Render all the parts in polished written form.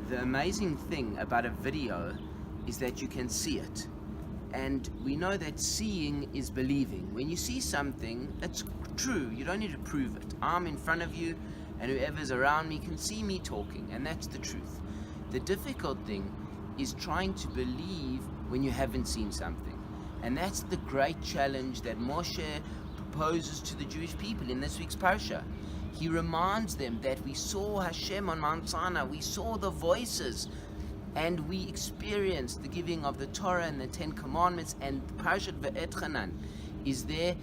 The amazing thing about a video is that you can see it. And we know that seeing is believing. When you see something, that's true. You don't need to prove it. I'm in front of you, and whoever's around me can see me talking, and that's the truth. The difficult thing is trying to believe when you haven't seen something. And that's the great challenge that Moshe proposes to the Jewish people in this week's Parsha. He reminds them that we saw Hashem on Mount Sinai, we saw the voices, and we experienced the giving of the Torah and the Ten Commandments, and Parshat Ve'etchanan is there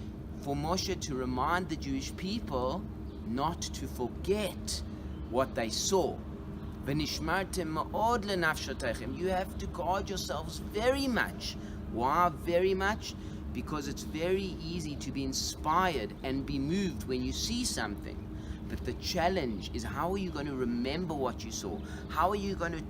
for Moshe to remind the Jewish people not to forget what they saw. V'nishmartem ma'od lenafshotechem. You have to guard yourselves very much. Why very much? Because it's very easy to be inspired and be moved when you see something. But the challenge is, how are you going to remember what you saw? How are you going to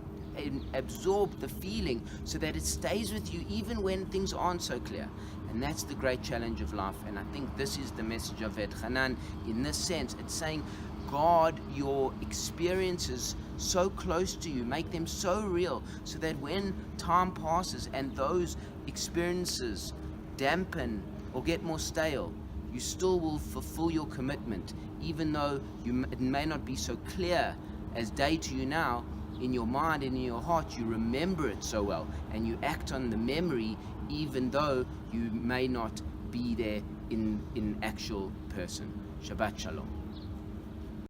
absorb the feeling so that it stays with you even when things aren't so clear? And that's the great challenge of life. And I think this is the message of Ve'etchanan. In this sense, it's saying, guard your experiences so close to you, make them so real, so that when time passes and those experiences dampen or get more stale, you still will fulfill your commitment, even though it may not be so clear as day to you now. In your mind and in your heart, you remember it so well, and you act on the memory even though you may not be there in actual person. Shabbat Shalom.